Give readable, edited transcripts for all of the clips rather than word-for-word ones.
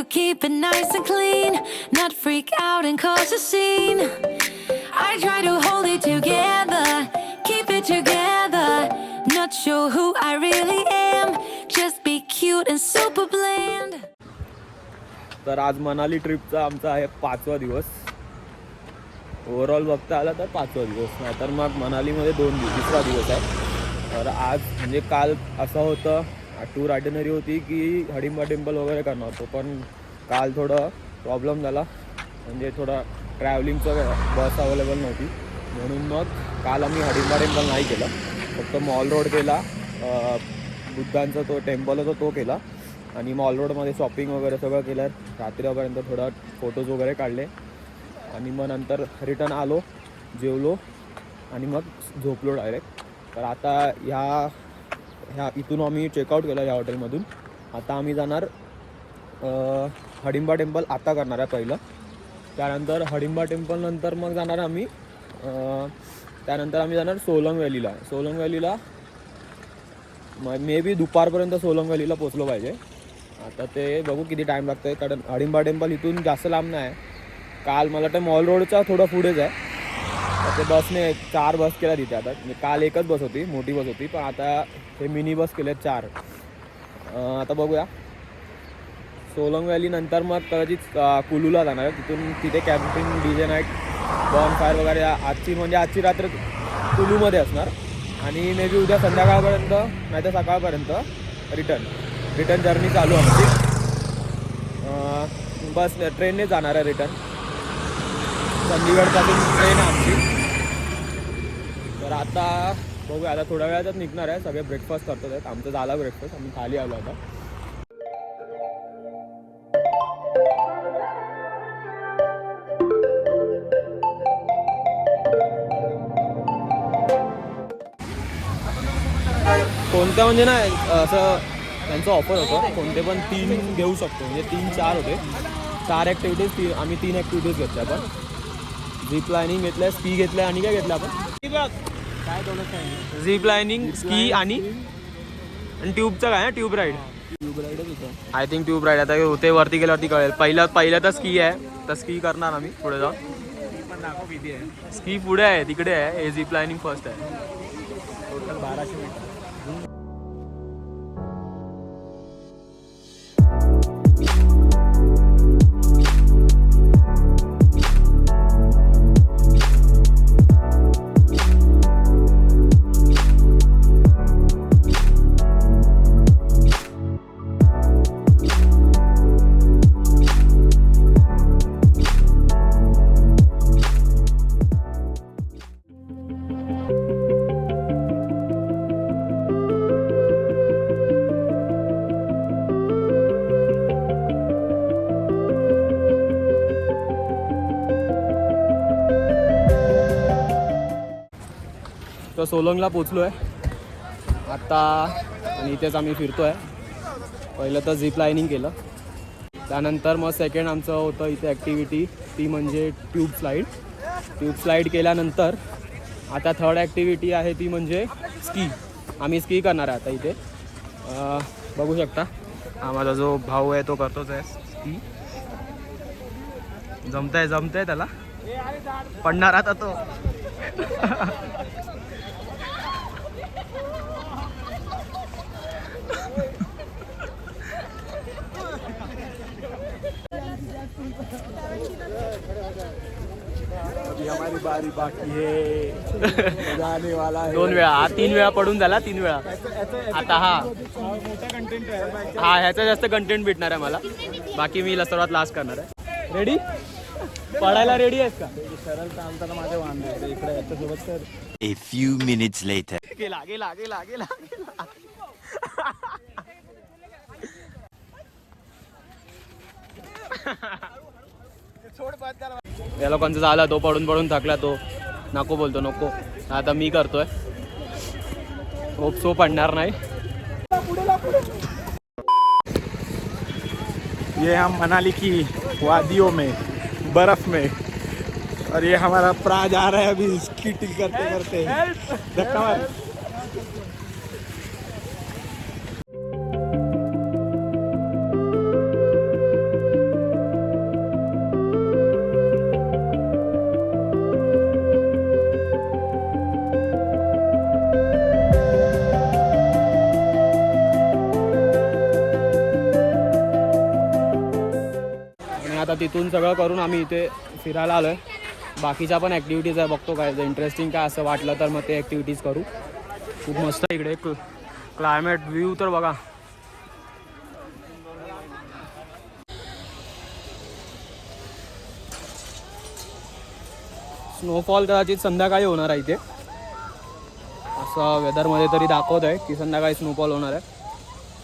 keep it nice and clean, not freak out and cause a scene. I try to hold it together, keep it together, not sure who I really am, just be cute and super bland. तर आज मनाली ट्रिपचा आमचा आहे 5वा दिवस. Overall बघता आला तर 5वा दिवस, नाहीतर मग मनालीमध्ये 2 दिवस 3रा दिवस आहे. तर आज म्हणजे काल असं होतं, टूर आयटिनरी होती की हडिंबा टेम्पल वगैरे करणार होतो, पण काल थोडं प्रॉब्लेम झाला, म्हणजे थोडा ट्रॅव्हलिंगचं बस अवेलेबल नव्हती, म्हणून मग काल आम्ही हडिंबा टेम्पल नाही केलं. फक्त मॉल रोड केला, बुद्धांचा तो टेम्पल होता तो केला, आणि मॉल रोडमध्ये शॉपिंग वगैरे सगळं केलं. रात्रीपर्यंत थोडा फोटोज वगैरे काढले, आणि मग नंतर रिटर्न आलो, जेवलो आणि मग झोपलो डायरेक्ट. तर आता ह्या इथून आम्ही चेकआउट केलं या हॉटेलमधून. आता आम्ही जाणार हडिंबा टेम्पल आता करणार आहे पहिलं. त्यानंतर हडिंबा टेम्पल नंतर मग जाणार आम्ही त्यानंतर आम्ही जाणार सोलंग व्हॅलीला. सोलंग व्हॅलीला मे बी दुपारपर्यंत सोलंग व्हॅलीला पोचलो पाहिजे. आता ते बघू किती टाईम लागतो आहे, कारण हडिंबा टेम्पल इथून जास्त लांब नाही आहे. काल मला वाटतं मॉल रोडचा थोडं पुढेच आहे. तर ते बसने 4 बस केल्या तिथे. आता काल एकच बस होती, मोठी बस होती, पण आता हे मिनी बस केले 4. आता बघूया. सोलंग व्हॅली नंतर मग कदाचित कुलूला जाणार आहे. तिथे कॅम्पिंग, डीजे नाईट, बॉनफायर वगैरे आजची रात्र कुलूमध्ये असणार, आणि मे बी उद्या संध्याकाळपर्यंत नाही तर सकाळपर्यंत रिटर्न जर्नी चालू आमची. बस ट्रेनने जाणार आहे रिटर्न. चंदीगडपासून ट्रेन आहे आमची. तर आता बघूया, आता थोड्या वेळातच निघणार आहे. सगळे ब्रेकफास्ट करतात आहेत. आमचं झाला ब्रेकफास्ट, आम्ही खाली आलो आता. कोणत्या म्हणजे ना असं त्यांचं ऑफर होतं, कोणते पण 3 घेऊ शकतो, म्हणजे 3-4 होते. 4 ॲक्टिव्हिटीज, आम्ही 3 ॲक्टिव्हिटीज घेतल्या. आपण झिप लायनिंग घेतलं, स्की घेतलं, आणि काय घेतलं आपण? झिप लायनिंग, स्की आणि ट्यूबचं काय? ट्यूब राईड होतं आय थिंक. ट्यूब राईड आता होते, वरती गेल्यावरती कळेल. पहिलं तर स्की आहे, तर स्की करणार आम्ही पुढे जाऊन. स्की पुढे आहे, तिकडे आहे. हे झिप लायनिंग फर्स्ट आहे. Total 1200 metre. तर सोलंगला पोचलो आहे आता, आणि इथेच आम्ही फिरतो आहे. पहिलं तर झिप लायनिंग केलं, त्यानंतर मग सेकंड आमचं होतं इथे ॲक्टिव्हिटी, ती म्हणजे ट्यूब स्लाईड केल्यानंतर आता थर्ड ॲक्टिव्हिटी आहे ती म्हणजे स्की. आम्ही स्की करणार आहे आता इथे. बघू शकता, हा माझा जो भाऊ आहे तो करतोच आहे स्की. जमतंय त्याला, पडणार आता तो. हमारी बारी बाकी है, जाने वाला है. 2 वेळा, 3 वेळा पडून झाला, 3 वेळा आता. मोठा कंटेंट आहे हा, ह्याचा जास्त कंटेंट भेटणार आहे मला. बाकी मी सर्वात लास्ट करणार आहे. रेडी? पडायला रेडी आहेस का? सरळ चालताना माझे वांदे इकडे याच्यासोबत. तर A few minutes later. गेला. या लोकांचा झाला, तो पडून थकला, तो नको बोलतो नको. आता मी करतोय, होप सो पडणार नाही. ये हम मनाली की वादियों में, बर्फ में, और ये हमारा प्रा जा रहा है अभी स्कीटिंग करते करते. धक्का मार. तिथून सगळं करून आम्ही इथे फिरायला आलो आहे. बाकीच्या पण ॲक्टिव्हिटीज आहे, बघतो काय इंटरेस्टिंग काय असं वाटलं तर मग ते ॲक्टिव्हिटीज करू. खूप मस्त आहे इकडे क्लायमेट व्ह्यू तर बघा. स्नोफॉल कदाचित संध्याकाळी होणार आहे इथे, असं वेदरमध्ये तरी दाखवत आहे की संध्याकाळी स्नोफॉल होणार आहे.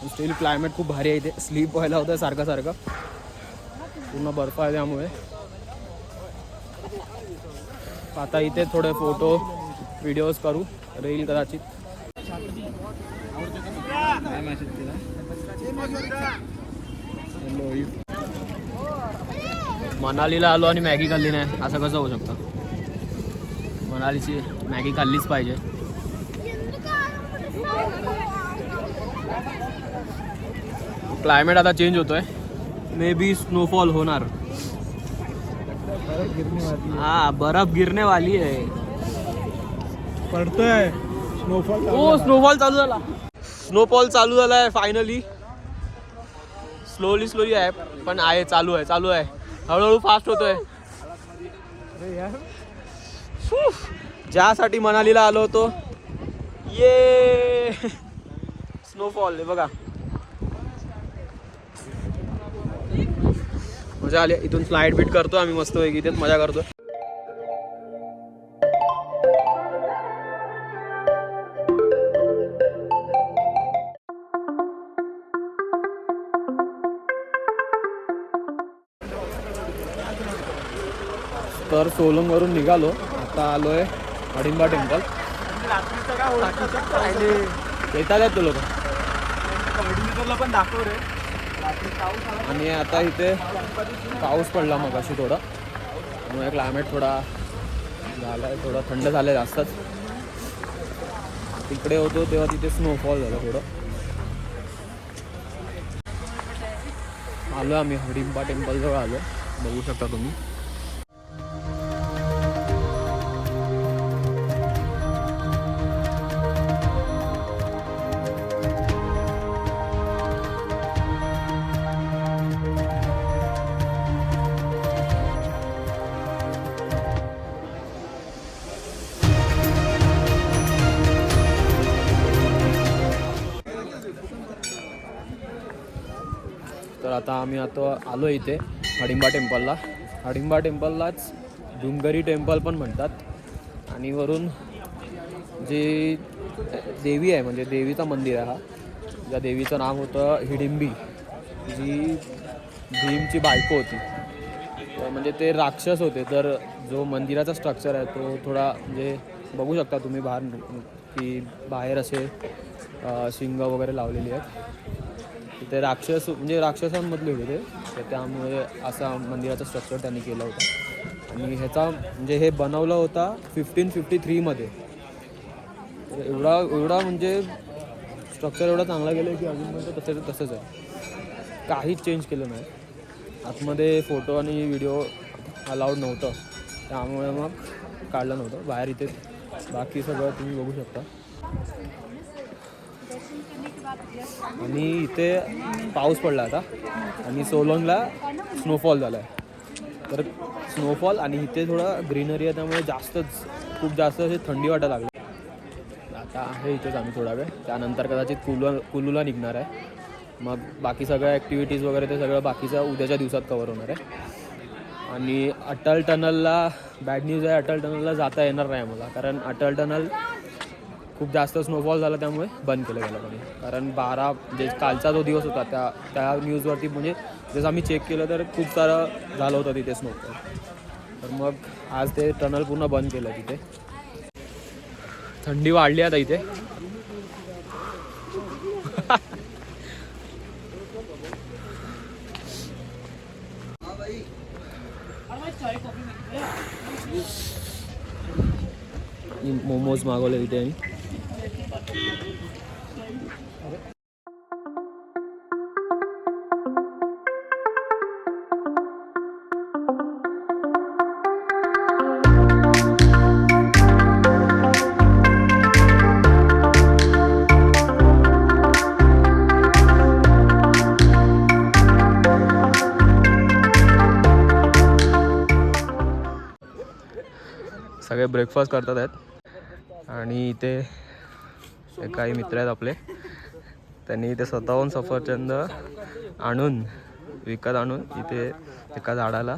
स्टील क्लायमेट खूप भारी आहे इथे, स्लीप व्हायला होतं सारखं सारखं, पूर्ण बर्फ आहे त्यामुळे. आता इथे थोडे फोटो व्हिडिओज करू, रील कदाचित. मनालीला आलो आणि मॅगी खाल्ली नाही असं कसं होऊ शकतं? मनालीची मॅगी खाल्लीच पाहिजे. क्लायमेट आता चेंज होतोय, मे बी स्नोफॉल होणार. हाँ बर्फ गिरने वाली है. पडतोय स्नोफॉल. ओ स्नोफॉल चालू झाला. स्नोफॉल चालू झाला आहे फायनली. स्लोली आहे पण आहे, चालू आहे हळूहळू फास्ट होतोय. ज्यासाठी मनालीला आलो होतो ये स्नोफॉल आहे बघा. मजा आली. इथून फ्लाईट बीट करतो आम्ही मस्त पैकी, इथेच मजा करतो. तर सोलंगवरून निघालो, आता आलोय हडिंबा टेम्पल. येतात तो लोक पण दाखव रे. आणि आता इथे पाऊस पडला मग अशी थोडा, त्यामुळे क्लायमेट थोडा झाला आहे, थोडा थंड झालं आहे जास्तच. तिकडे होतो तेव्हा तिथे स्नोफॉल झाला थोडं. आलो आम्ही हडिंबा टेम्पलजवळ आलो, बघू शकता तुम्ही. तर आता आम्ही आलो इथे हडिंबा टेम्पलला. हडिंबा टेम्पललाच डुंगरी टेम्पल पण म्हणतात. आणि वरून जी देवी आहे, म्हणजे देवीचं मंदिर आहे हा, ज्या देवीचं नाव होतं हिडिंबी, जी भीमची बायको होती. तर म्हणजे ते राक्षस होते. तर जो मंदिराचा स्ट्रक्चर आहे तो थोडा म्हणजे बघू शकता तुम्ही बाहेर की बाहेर असे शिंग वगैरे लावलेली आहेत. ते राक्षस म्हणजे राक्षसांमधले होते ते, तर त्यामुळे असा मंदिराचं स्ट्रक्चर त्यांनी केलं होतं. आणि ह्याचा म्हणजे हे बनवलं होता 1553 मध्ये. एवढा म्हणजे स्ट्रक्चर एवढा चांगला गेलं की अजूनपर्यंत तसंच आहे, काहीच चेंज केलं नाही. आतमध्ये फोटो आणि व्हिडिओ अलाउड नव्हतं, त्यामुळे मग काढलं नव्हतं. बाहेर इथे बाकी सगळं तुम्ही बघू शकता. आणि इथे पाऊस पडला आता आणि सोलंगला स्नोफॉल झाला आहे. तर स्नोफॉल आणि इथे थोडं ग्रीनरी आहे, त्यामुळे खूप जास्त अशी थंडी वाटायला लागली. आता आहे इथेच आम्ही थोडा वेळ, त्यानंतर कदाचित कुलूला निघणार आहे. मग बाकी सगळ्या ॲक्टिव्हिटीज वगैरे ते सगळं बाकीचं उद्याच्या दिवसात कवर होणार आहे. आणि अटल टनलला बॅड न्यूज आहे, अटल टनलला जाता येणार नाही आम्हाला, कारण अटल टनल खूप जास्त स्नोफॉल झाला त्यामुळे बंद केलं गेलं पाणी. कारण 12 म्हणजे कालचा जो दिवस होता त्या न्यूजवरती म्हणजे जसं आम्ही चेक केलं तर खूप सारं झालं होतं तिथे स्नोफॉल. तर मग आज ते टनल पूर्ण बंद केलं तिथे. थंडी वाढली आता इथे. मोमोज मागवले तिथे आणि सगळे ब्रेकफास्ट करतात आहेत आणि इथे काही मित्र आहेत आपले, त्यांनी इथे स्वतःहून सफरचंद विकत आणून इथे एका झाडाला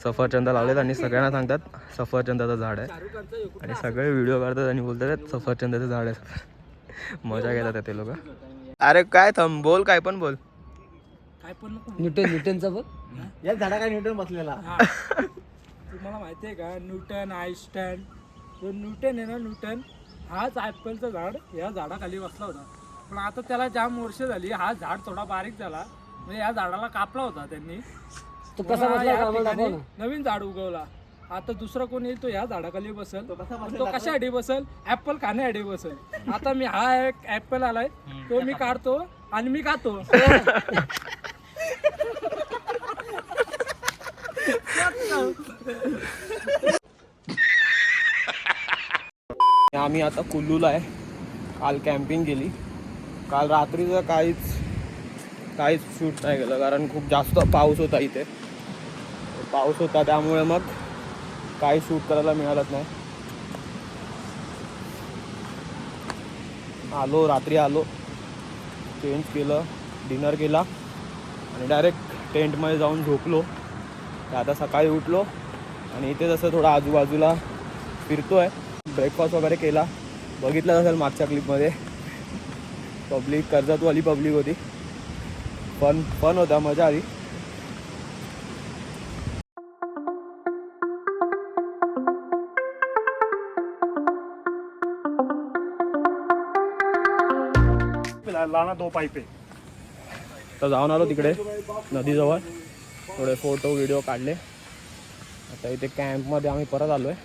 सफरचंद लावलेत आणि सगळ्यांना सांगतात सफरचंदाचं झाड आहे आणि सगळे व्हिडिओ करतात आणि बोलतात सफरचंदाचं झाड आहे. मजा घेतात ते लोक. अरे काय थंब बोल, काय पण बोल. न्यूटनचा बघ या झाडा काय न्यूटन बसलेला. तुम्हाला माहिती आहे का न्यूटन आईन्स्टाईन जो न्यूटन आहे ना, न्यूटन हाच ॲपलचं झाड या झाडाखाली बसला होता. पण आता त्याला जाम वर्ष झाली, हा झाड थोडा बारीक झाला, म्हणजे या झाडाला कापला होता त्यांनी. तो कसा बसला या आम्हाला ठिकाणी दाखव ना. नवीन झाड उगवला. आता दुसरा कोण येईल तो या झाडाखाली बसल. तो कशासाठी बसल? ऍपल खाण्यासाठी बसल. आता मी हा एक ऍपल आलाय तो मी काढतो आणि मी खातो. आम्ही आता कुल्लूला आहे. काल कॅम्पिंग केली. काल रात्रीचं काहीच शूट नाही केलं कारण खूप जास्त पाऊस होता इथे. पाऊस होता त्यामुळे मग काही शूट करायला मिळालंच नाही. रात्री आलो, चेंज केलं, डिनर केला आणि डायरेक्ट टेंटमध्ये जाऊन झोपलो. आता सकाळी उठलो आणि इथे जसं थोडं आजूबाजूला फिरतो आहे. ब्रेकफास्ट वगैरे केला. बघितलं असेल मागच्या क्लिपमध्ये पब्लिक, कर्जतवाली पब्लिक होती. फन होता, मजा आली. लाना दो पाईपे. तर जाऊन आलो तिकडे नदीजवळ, थोडे फोटो व्हिडिओ काढले. आता इथे कॅम्पमध्ये आम्ही परत आलो आहे.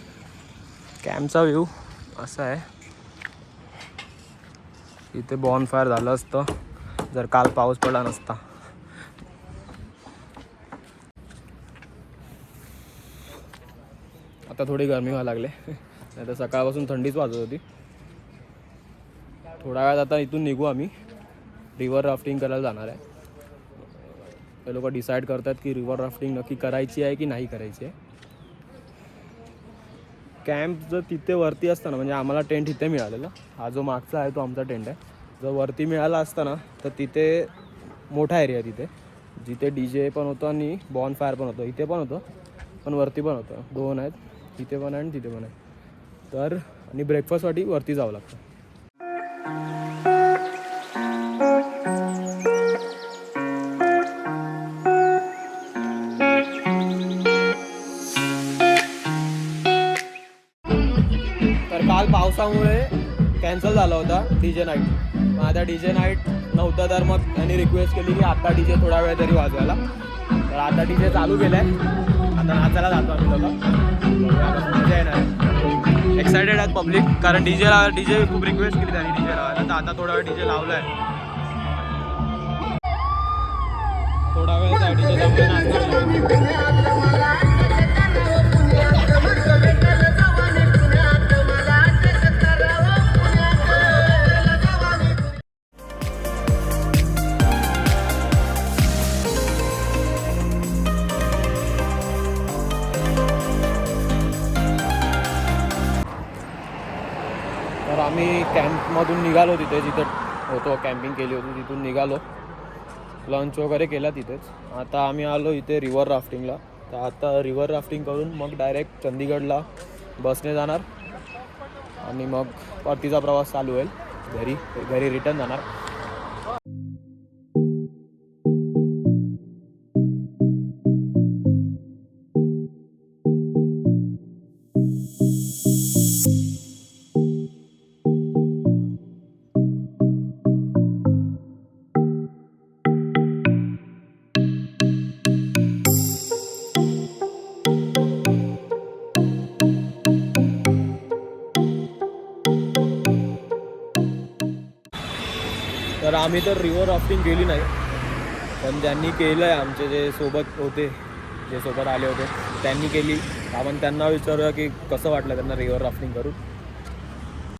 कॅम्पचा व्ह्यू असा आहे. इथे बॉनफायर झालं असतं जर काल पाऊस पडला नसता. आता थोडी गरमी व्हायला लागले, नाही तर सकाळपासून थंडीच वाजत होती. थोड्या वेळात आता इथून निघू आम्ही. रिव्हर राफ्टिंग करायला जाणार आहे. ते लोक डिसाईड करतात की रिव्हर राफ्टिंग नक्की करायची आहे की नाही करायची आहे. कॅम्प जर तिथे वरती असताना, म्हणजे आम्हाला टेंट इथे मिळालेला, हा जो मागचा आहे तो आमचा टेंट आहे. जर वरती मिळाला असताना तर तिथे मोठा एरिया आहे तिथे, जिथे DJ पण होतं आणि बॉनफायर पण होतं. इथे पण होतं पण वरती पण होतं. दोन आहेत, तिथे पण आहे आणि तिथे पण आहे. तर आणि ब्रेकफास्टसाठी वरती जावं लागतं. काल पावसामुळे कॅन्सल झाला होता DJ नाईट. मग आता DJ नाईट नव्हता तर मग त्यांनी रिक्वेस्ट केली की आता DJ थोडा वेळ तरी वाजवायला. तर आता DJ चालू केलं आहे. आता नाचायला जातो आम्ही लोक. मजा येणार. एक्सायटेड आहेत पब्लिक कारण DJ खूप रिक्वेस्ट केली त्यांनी DJ लावायला. तर आता थोडा वेळ DJ लावला आहे. थोडा वेळ DJ त्यामुळे नाचणार. तर आम्ही कॅम्पमधून निघालो, जिथे होतो कॅम्पिंग केली होती तिथून निघालो. लंच वगैरे केला तिथेच. आता आम्ही आलो इथे रिव्हर राफ्टिंगला. तर आता रिव्हर राफ्टिंग करून मग डायरेक्ट चंदीगडला बसने जाणार आणि मग परतीचा प्रवास चालू होईल. घरी रिटर्न जाणार. तर आम्ही तर रिव्हर राफ्टिंग केली नाही, पण ज्यांनी केलं आहे आमचे जे सोबत होते, जे सोबत आले होते त्यांनी केली. आपण त्यांना विचारूया की कसं वाटलं त्यांना रिव्हर राफ्टिंग करून.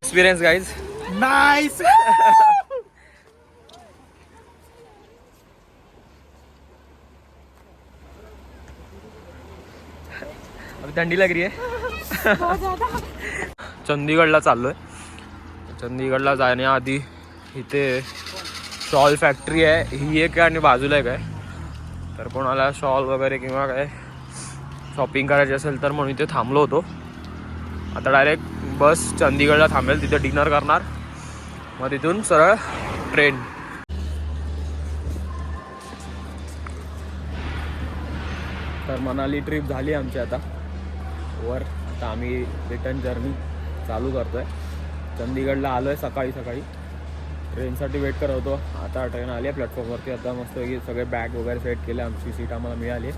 Experience guys. नाइस. अभी ठंडी लग रही है. चंदीगडला चाललोय. चंदीगडला जाण्याआधी इथे शॉल फॅक्टरी आहे, ही एक आहे आणि बाजूला एक आहे. तर कोणाला शॉल वगैरे किंवा काय शॉपिंग करायची असेल तर म्हणून इथे थांबलो होतो. आता डायरेक्ट बस चंदीगडला थांबेल, तिथे डिनर करणार, मग तिथून सरळ ट्रेन. तर मनाली ट्रिप झाली आमची आता वर. आता आम्ही रिटर्न जर्नी चालू करतो आहे. चंदीगडला आलो आहे सकाळी सकाळी, ट्रेनसाठी वेट करत होतो. आता ट्रेन आली आहे प्लॅटफॉर्मवरती. आता मस्त सगळे बॅग वगैरे सेट केले, आमची सीट आम्हाला मिळाली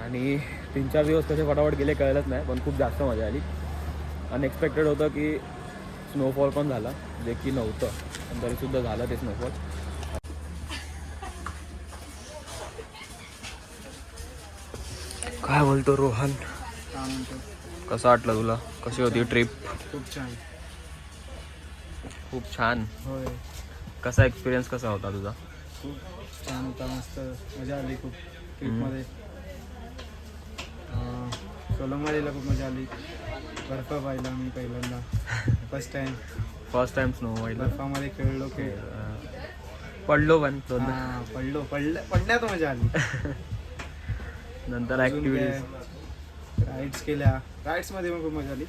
आणि 3-4 दिवस कसे फटाफट गेले कळलंच नाही, पण खूप जास्त मजा आली. अनएक्सपेक्टेड होतं की स्नोफॉल पण झाला, जे की नव्हतं, पण तरीसुद्धा झालं ते स्नोफॉल. काय बोलतो रोहन, काय म्हणतो? कसं वाटलं तुला? कशी होती ट्रिप? खूप छान. खूप छान. होय, कसा एक्सपिरियन्स कसा होता तुझा? खूप छान होता. मस्त मजा आली खूप ट्रिपमध्ये. सोलंगाडीला खूप मजा आली. बर्फ पाहिला मी पहिल्यांदा, फर्स्ट टाइम स्नो व्हायला बर्फामध्ये खेळलो की पडलो पण पडण्यात मजा आली. नंतर ॲक्टिव्हिटीज राईड्स केल्या, राईड्समध्ये पण खूप मजा आली.